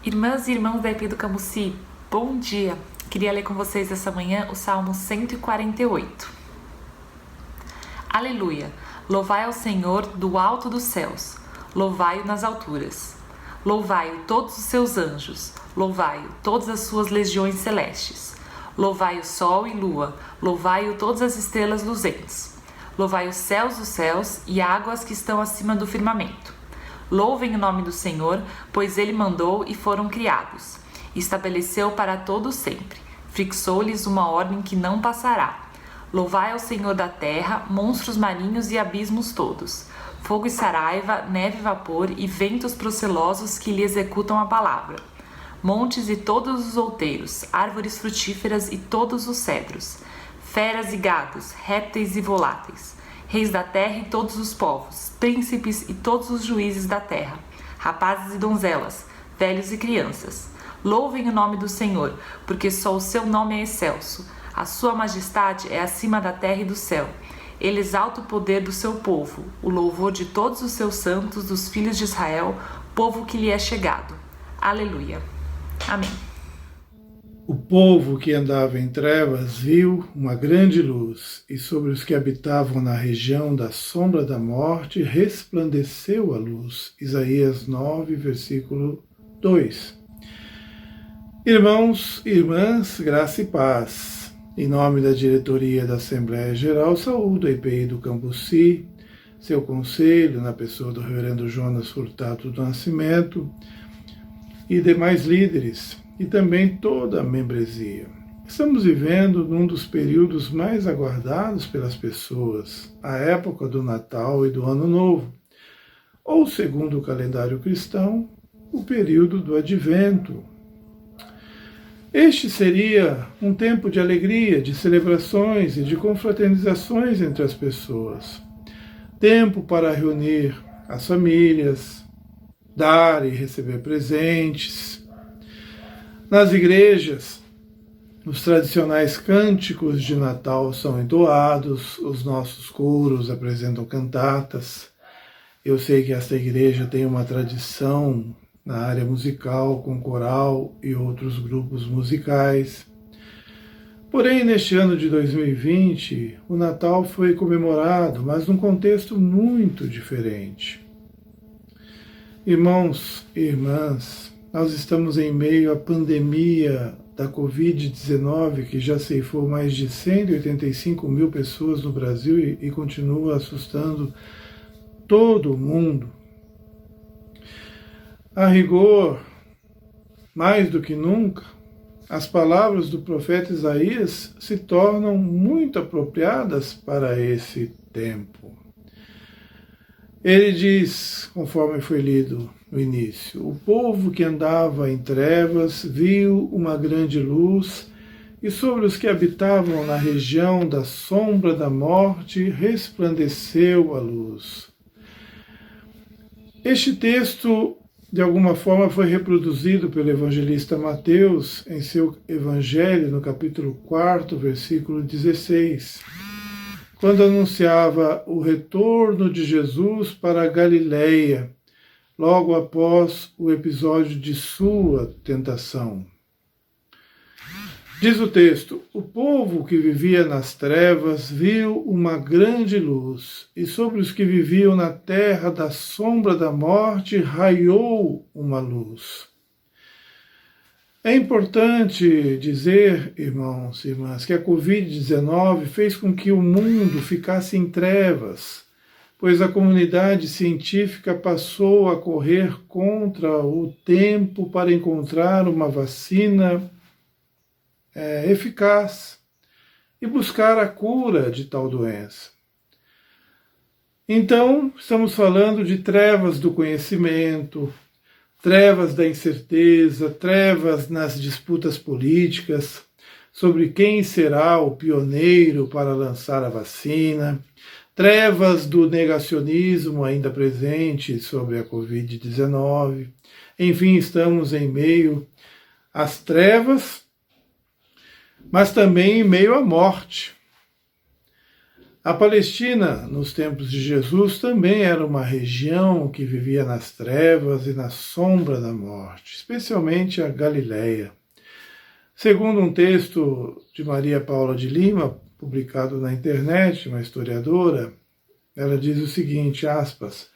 Irmãs e irmãos da EP do Cambuci, bom dia! Queria ler com vocês essa manhã o Salmo 148. Aleluia! Louvai ao Senhor do alto dos céus, louvai-o nas alturas. Louvai-o todos os seus anjos, louvai-o todas as suas legiões celestes. Louvai o sol e lua, louvai-o todas as estrelas luzentes. Louvai os céus dos céus e águas que estão acima do firmamento. Louvem o nome do Senhor, pois Ele mandou e foram criados. Estabeleceu para todo sempre. Fixou-lhes uma ordem que não passará. Louvai ao Senhor da terra, monstros marinhos e abismos todos. Fogo e saraiva, neve e vapor e ventos procelosos que lhe executam a palavra. Montes e todos os outeiros, árvores frutíferas e todos os cedros. Feras e gados, répteis e voláteis. Reis da terra e todos os povos, príncipes e todos os juízes da terra, rapazes e donzelas, velhos e crianças. Louvem o nome do Senhor, porque só o seu nome é excelso. A sua majestade é acima da terra e do céu. Ele exalta o poder do seu povo, o louvor de todos os seus santos, dos filhos de Israel, povo que lhe é chegado. Aleluia. Amém. O povo que andava em trevas viu uma grande luz, e sobre os que habitavam na região da sombra da morte resplandeceu a luz. Isaías 9, versículo 2. Irmãos e irmãs, graça e paz. Em nome da diretoria da Assembleia Geral, saúdo a IPI do Cambuci, seu conselho, na pessoa do reverendo Jonas Furtado do Nascimento, e demais líderes, e também toda a membresia. Estamos vivendo num dos períodos mais aguardados pelas pessoas, a época do Natal e do Ano Novo, ou, segundo o calendário cristão, o período do Advento. Este seria um tempo de alegria, de celebrações e de confraternizações entre as pessoas. Tempo para reunir as famílias, dar e receber presentes. Nas igrejas, os tradicionais cânticos de Natal são entoados, os nossos coros apresentam cantatas. Eu sei que esta igreja tem uma tradição na área musical, com coral e outros grupos musicais. Porém, neste ano de 2020, o Natal foi comemorado, mas num contexto muito diferente. Irmãos e irmãs, nós estamos em meio à pandemia da Covid-19, que já ceifou mais de 185 mil pessoas no Brasil e continua assustando todo o mundo. A rigor, mais do que nunca, as palavras do profeta Isaías se tornam muito apropriadas para esse tempo. Ele diz, conforme foi lido no início, o povo que andava em trevas viu uma grande luz, e sobre os que habitavam na região da sombra da morte resplandeceu a luz. Este texto, de alguma forma, foi reproduzido pelo evangelista Mateus em seu evangelho, no capítulo 4, versículo 16, quando anunciava o retorno de Jesus para a Galileia, logo após o episódio de sua tentação. Diz o texto, o povo que vivia nas trevas viu uma grande luz, e sobre os que viviam na terra da sombra da morte raiou uma luz. É importante dizer, irmãos e irmãs, que a Covid-19 fez com que o mundo ficasse em trevas, pois a comunidade científica passou a correr contra o tempo para encontrar uma vacina eficaz e buscar a cura de tal doença. Então, estamos falando de trevas do conhecimento, trevas da incerteza, trevas nas disputas políticas, sobre quem será o pioneiro para lançar a vacina, trevas do negacionismo ainda presente sobre a Covid-19. Enfim, estamos em meio às trevas, mas também em meio à morte. A Palestina, nos tempos de Jesus, também era uma região que vivia nas trevas e na sombra da morte, especialmente a Galileia. Segundo um texto de Maria Paula de Lima, publicado na internet, uma historiadora, ela diz o seguinte, aspas,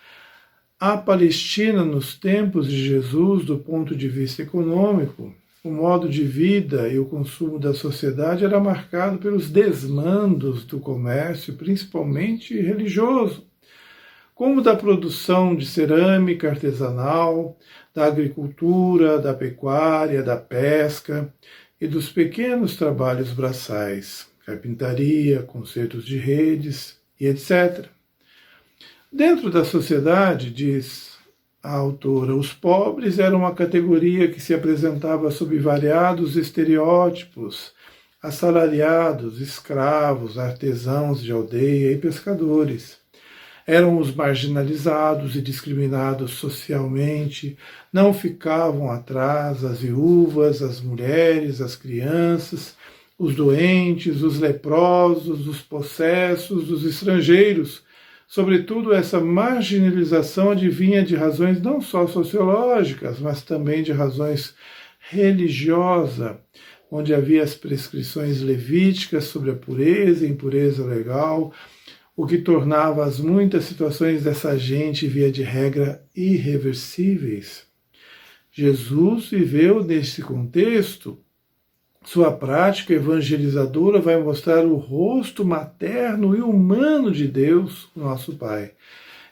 a Palestina nos tempos de Jesus, do ponto de vista econômico, o modo de vida e o consumo da sociedade era marcado pelos desmandos do comércio, principalmente religioso, como da produção de cerâmica artesanal, da agricultura, da pecuária, da pesca e dos pequenos trabalhos braçais, carpintaria, consertos de redes e etc. Dentro da sociedade, diz a autora, os pobres eram uma categoria que se apresentava sob variados estereótipos, assalariados, escravos, artesãos de aldeia e pescadores. Eram os marginalizados e discriminados socialmente, não ficavam atrás as viúvas, as mulheres, as crianças, os doentes, os leprosos, os possessos, os estrangeiros. Sobretudo, essa marginalização advinha de razões não só sociológicas, mas também de razões religiosas, onde havia as prescrições levíticas sobre a pureza e impureza legal, o que tornava as muitas situações dessa gente, via de regra, irreversíveis. Jesus viveu nesse contexto. Sua prática evangelizadora vai mostrar o rosto materno e humano de Deus, nosso Pai.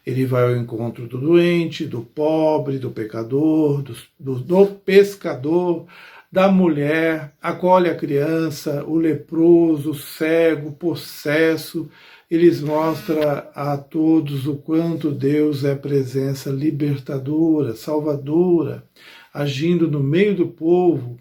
Ele vai ao encontro do doente, do pobre, do pecador, do pescador, da mulher, acolhe a criança, o leproso, o cego, o possesso. Ele mostra a todos o quanto Deus é presença libertadora, salvadora, agindo no meio do povo.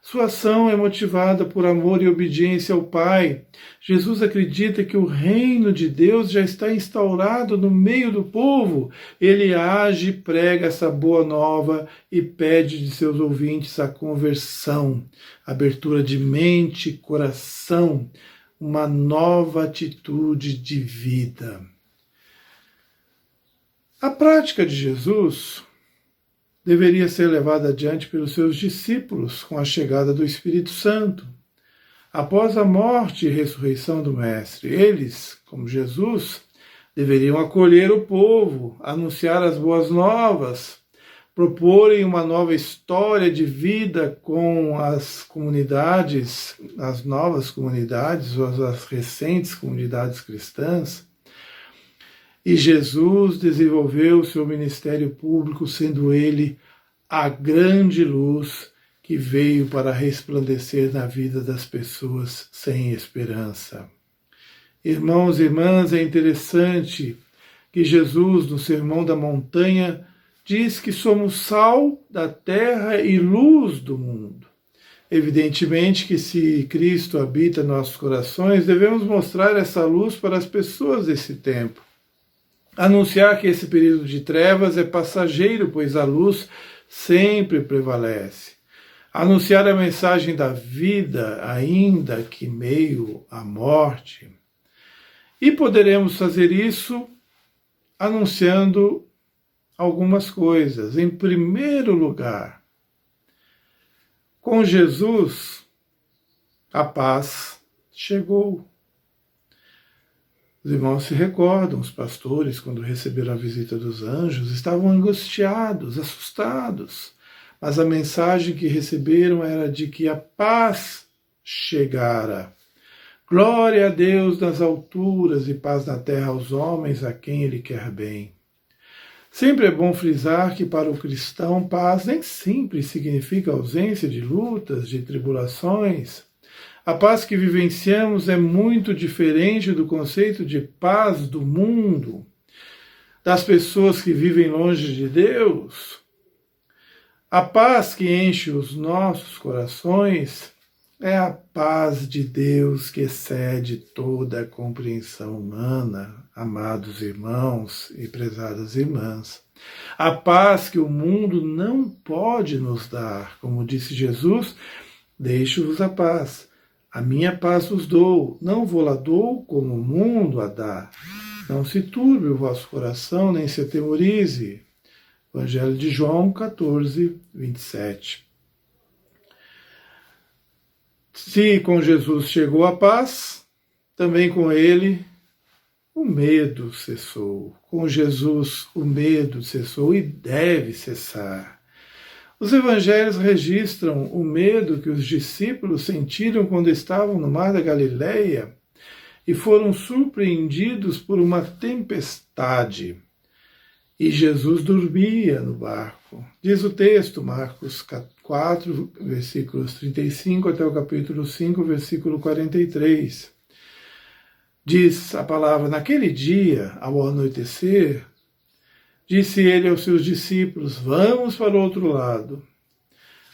Sua ação é motivada por amor e obediência ao Pai. Jesus acredita que o reino de Deus já está instaurado no meio do povo. Ele age, prega essa boa nova e pede de seus ouvintes a conversão, abertura de mente, coração, uma nova atitude de vida. A prática de Jesus deveria ser levada adiante pelos seus discípulos com a chegada do Espírito Santo. Após a morte e ressurreição do Mestre, eles, como Jesus, deveriam acolher o povo, anunciar as boas novas, proporem uma nova história de vida com as comunidades, as novas comunidades, ou as recentes comunidades cristãs. E Jesus desenvolveu o seu ministério público, sendo ele a grande luz que veio para resplandecer na vida das pessoas sem esperança. Irmãos e irmãs, é interessante que Jesus, no Sermão da Montanha, diz que somos sal da terra e luz do mundo. Evidentemente que se Cristo habita em nossos corações, devemos mostrar essa luz para as pessoas desse tempo. Anunciar que esse período de trevas é passageiro, pois a luz sempre prevalece. Anunciar a mensagem da vida, ainda que meio à morte. E poderemos fazer isso anunciando algumas coisas. Em primeiro lugar, com Jesus, a paz chegou. Os irmãos se recordam, os pastores, quando receberam a visita dos anjos, estavam angustiados, assustados, mas a mensagem que receberam era de que a paz chegara. Glória a Deus nas alturas e paz na terra aos homens a quem Ele quer bem. Sempre é bom frisar que para o cristão paz nem sempre significa ausência de lutas, de tribulações. A paz que vivenciamos é muito diferente do conceito de paz do mundo, das pessoas que vivem longe de Deus. A paz que enche os nossos corações é a paz de Deus que excede toda a compreensão humana, amados irmãos e prezadas irmãs. A paz que o mundo não pode nos dar, como disse Jesus, deixo-vos a paz. A minha paz vos dou, não vou-la dou como o mundo a dá. Não se turbe o vosso coração, nem se atemorize. Evangelho de João 14, 27. Se com Jesus chegou a paz, também com ele o medo cessou. Com Jesus o medo cessou e deve cessar. Os evangelhos registram o medo que os discípulos sentiram quando estavam no mar da Galileia e foram surpreendidos por uma tempestade. E Jesus dormia no barco. Diz o texto, Marcos 4, versículos 35 até o capítulo 5, versículo 43. Diz a palavra: naquele dia, ao anoitecer, disse ele aos seus discípulos: vamos para o outro lado.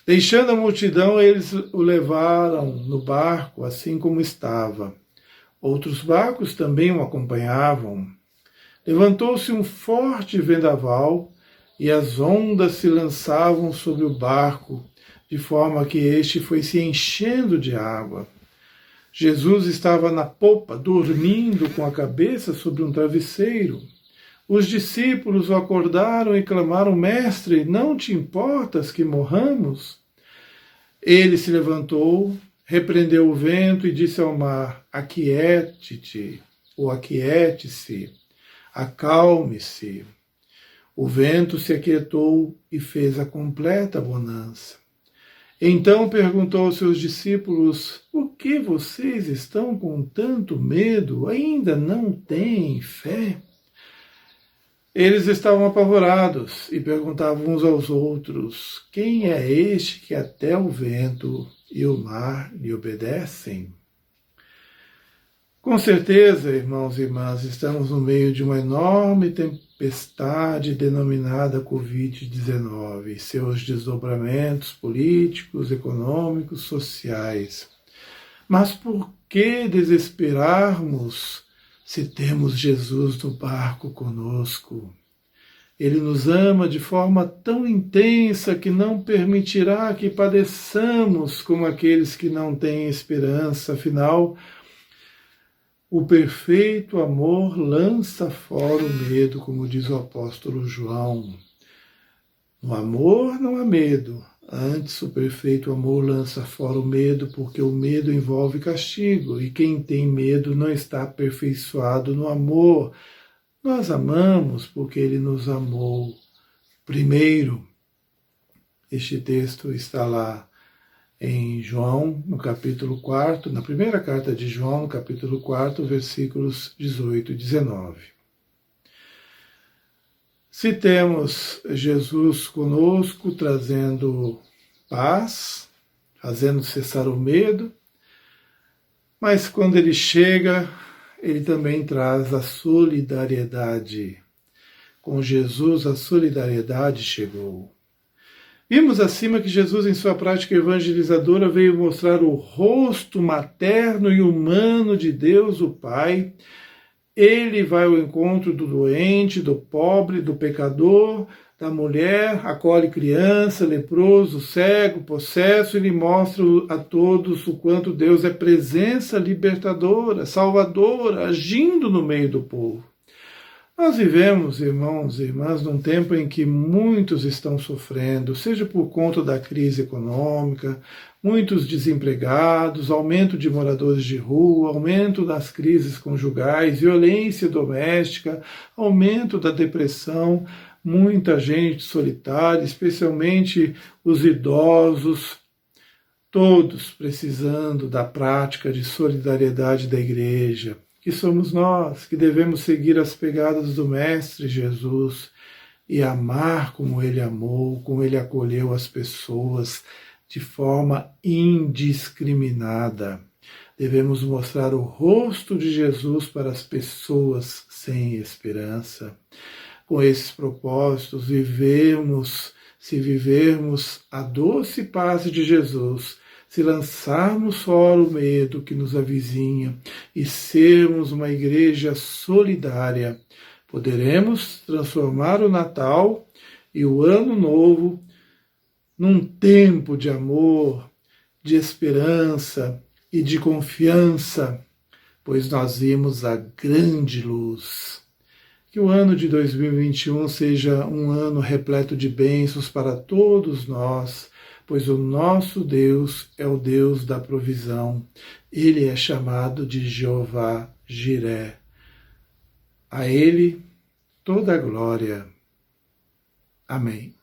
Deixando a multidão, eles o levaram no barco, assim como estava. Outros barcos também o acompanhavam. Levantou-se um forte vendaval e as ondas se lançavam sobre o barco, de forma que este foi se enchendo de água. Jesus estava na popa, dormindo com a cabeça sobre um travesseiro. Os discípulos o acordaram e clamaram: Mestre, não te importas que morramos? Ele se levantou, repreendeu o vento e disse ao mar: aquiete-te, ou aquiete-se, acalme-se. O vento se aquietou e fez a completa bonança. Então perguntou aos seus discípulos: por que vocês estão com tanto medo? Ainda não têm fé? Eles estavam apavorados e perguntavam uns aos outros: quem é este que até o vento e o mar lhe obedecem? Com certeza, irmãos e irmãs, estamos no meio de uma enorme tempestade denominada Covid-19 e seus desdobramentos políticos, econômicos, sociais. Mas por que desesperarmos se temos Jesus no barco conosco? Ele nos ama de forma tão intensa que não permitirá que padeçamos como aqueles que não têm esperança. Afinal, o perfeito amor lança fora o medo, como diz o apóstolo João. No amor não há medo. Antes, o perfeito amor lança fora o medo, porque o medo envolve castigo, e quem tem medo não está aperfeiçoado no amor. Nós amamos porque ele nos amou primeiro. Este texto está lá em João, no capítulo 4, na primeira carta de João, no capítulo 4, versículos 18 e 19. Se temos Jesus conosco, trazendo paz, fazendo cessar o medo, mas quando ele chega, ele também traz a solidariedade. Com Jesus, a solidariedade chegou. Vimos acima que Jesus, em sua prática evangelizadora, veio mostrar o rosto materno e humano de Deus, o Pai. Ele vai ao encontro do doente, do pobre, do pecador, da mulher, acolhe criança, leproso, cego, possesso, e lhe mostra a todos o quanto Deus é presença libertadora, salvadora, agindo no meio do povo. Nós vivemos, irmãos e irmãs, num tempo em que muitos estão sofrendo, seja por conta da crise econômica, muitos desempregados, aumento de moradores de rua, aumento das crises conjugais, violência doméstica, aumento da depressão, muita gente solitária, especialmente os idosos, todos precisando da prática de solidariedade da igreja, que somos nós, que devemos seguir as pegadas do Mestre Jesus e amar como ele amou, como ele acolheu as pessoas de forma indiscriminada. Devemos mostrar o rosto de Jesus para as pessoas sem esperança. Com esses propósitos, se vivermos a doce paz de Jesus, se lançarmos fora o medo que nos avizinha e sermos uma igreja solidária, poderemos transformar o Natal e o Ano Novo num tempo de amor, de esperança e de confiança, pois nós vimos a grande luz. Que o ano de 2021 seja um ano repleto de bênçãos para todos nós, pois o nosso Deus é o Deus da provisão. Ele é chamado de Jeová Jiré. A Ele toda a glória. Amém.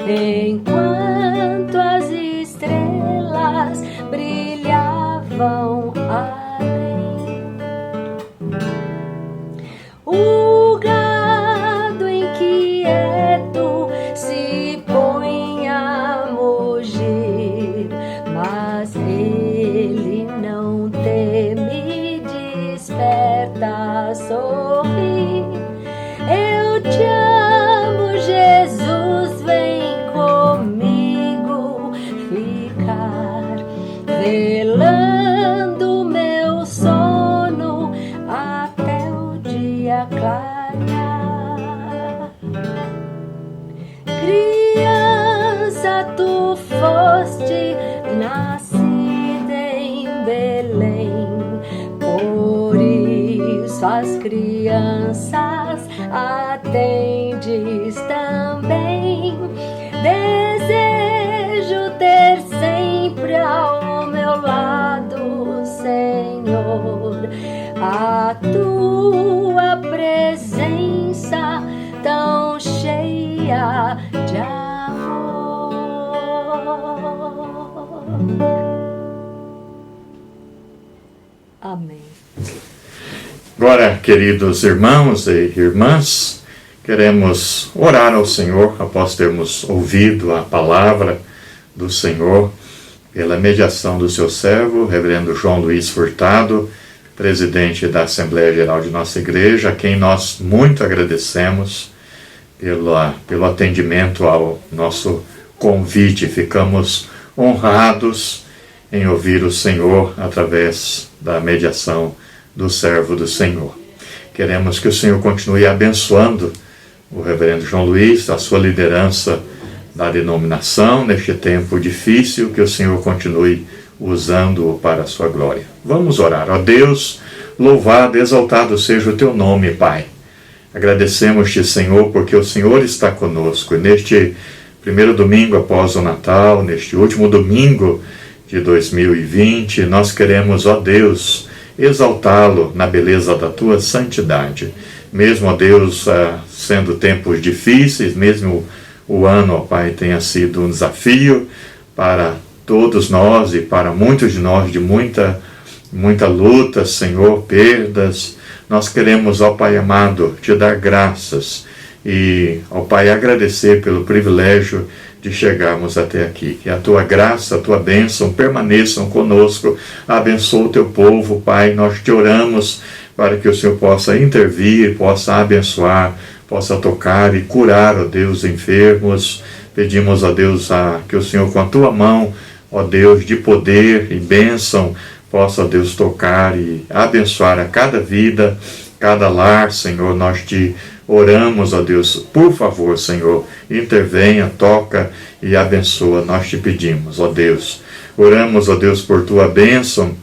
Enquanto as estrelas brilhavam além, o gado inquieto se põe a mugir, mas ele não teme, desperta, sorri. Eu te amo, Jesus, vem comigo ficar, velando meu sono até o dia clarear. Criança, tu foste nascida em Belém, por isso as crianças atendes também. Desejo ter sempre ao meu lado, Senhor, a tua presença tão cheia de amor. Amém. Agora, queridos irmãos e irmãs, queremos orar ao Senhor após termos ouvido a palavra do Senhor pela mediação do seu servo, reverendo João Luiz Furtado, presidente da Assembleia Geral de nossa igreja, a quem nós muito agradecemos pelo atendimento ao nosso convite. Ficamos honrados em ouvir o Senhor através da mediação do servo do Senhor. Queremos que o Senhor continue abençoando o reverendo João Luiz, a sua liderança da denominação neste tempo difícil, que o Senhor continue usando-o para a sua glória. Vamos orar. Ó Deus, louvado, exaltado seja o teu nome, Pai. Agradecemos-te, Senhor, porque o Senhor está conosco. E neste primeiro domingo após o Natal, neste último domingo de 2020, nós queremos, ó Deus, exaltá-lo na beleza da tua santidade. Mesmo, ó Deus, sendo tempos difíceis, mesmo o ano, ó Pai, tenha sido um desafio para todos nós e para muitos de nós, de muita luta, Senhor, perdas, nós queremos, ó Pai amado, te dar graças e, ó Pai, agradecer pelo privilégio de chegarmos até aqui. Que a tua graça, a tua bênção permaneçam conosco. Abençoa o teu povo, Pai. Nós te oramos para que o Senhor possa intervir, possa abençoar, possa tocar e curar, ó Deus, enfermos. Pedimos, ó Deus, que o Senhor, com a tua mão, ó Deus, de poder e bênção, possa, ó Deus, tocar e abençoar a cada vida, cada lar, Senhor. Nós te oramos, ó Deus, por favor, Senhor, intervenha, toca e abençoa, nós te pedimos, ó Deus. Oramos, ó Deus, por tua bênção,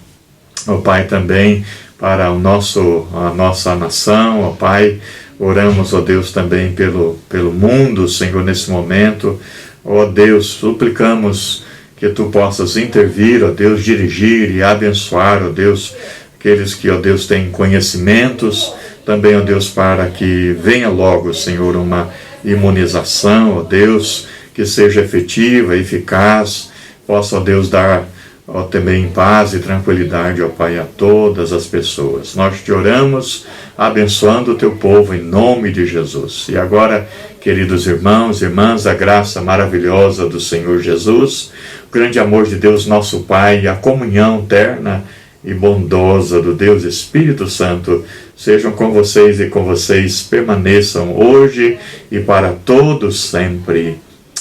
ó Pai, também para a nossa nação, ó Pai. Oramos, ó Deus, também pelo mundo, Senhor, nesse momento. Ó Deus, suplicamos que tu possas intervir, ó Deus, dirigir e abençoar, ó Deus, aqueles que, ó Deus, têm conhecimentos, também, ó Deus, para que venha logo, Senhor, uma imunização, ó Deus, que seja efetiva, eficaz, possa, ó Deus, dar ó, também paz e tranquilidade, ó Pai, a todas as pessoas. Nós te oramos, abençoando o teu povo em nome de Jesus. E agora, queridos irmãos e irmãs, a graça maravilhosa do Senhor Jesus, o grande amor de Deus nosso Pai, a comunhão terna e bondosa do Deus Espírito Santo, sejam com vocês e com vocês permaneçam hoje e para todos sempre.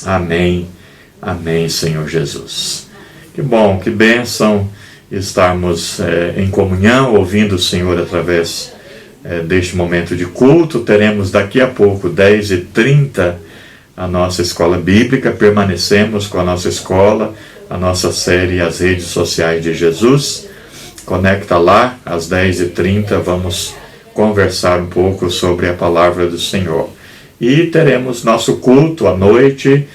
Amém. Amém, Senhor Jesus. Que bom, que bênção estarmos em comunhão, ouvindo o Senhor através deste momento de culto. Teremos daqui a pouco, 10h30, a nossa escola bíblica. Permanecemos com a nossa escola, a nossa série As Redes Sociais de Jesus. Conecta lá, às 10h30, vamos conversar um pouco sobre a palavra do Senhor. E teremos nosso culto à noite.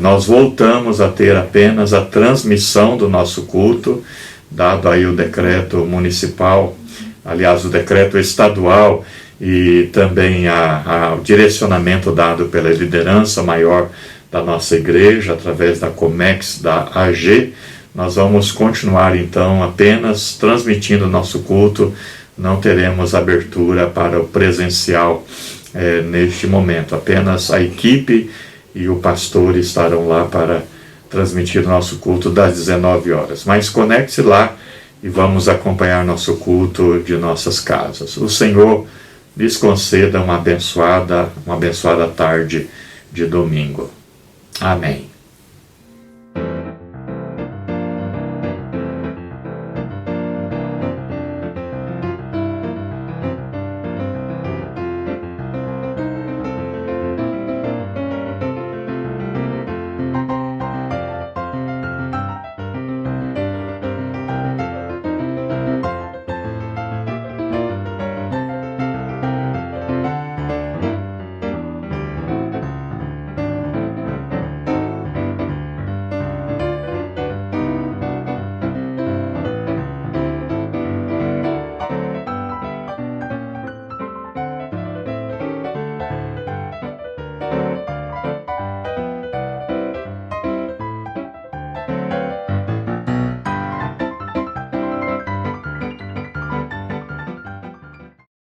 Nós voltamos a ter apenas a transmissão do nosso culto, dado aí o decreto municipal, aliás, o decreto estadual e também o direcionamento dado pela liderança maior da nossa igreja, através da Comex, da AG. Nós vamos continuar, então, apenas transmitindo o nosso culto, não teremos abertura para o presencial neste momento, apenas a equipe e o pastor estarão lá para transmitir o nosso culto das 19 horas. Mas conecte-se lá e vamos acompanhar nosso culto de nossas casas. O Senhor lhes conceda uma abençoada tarde de domingo. Amém.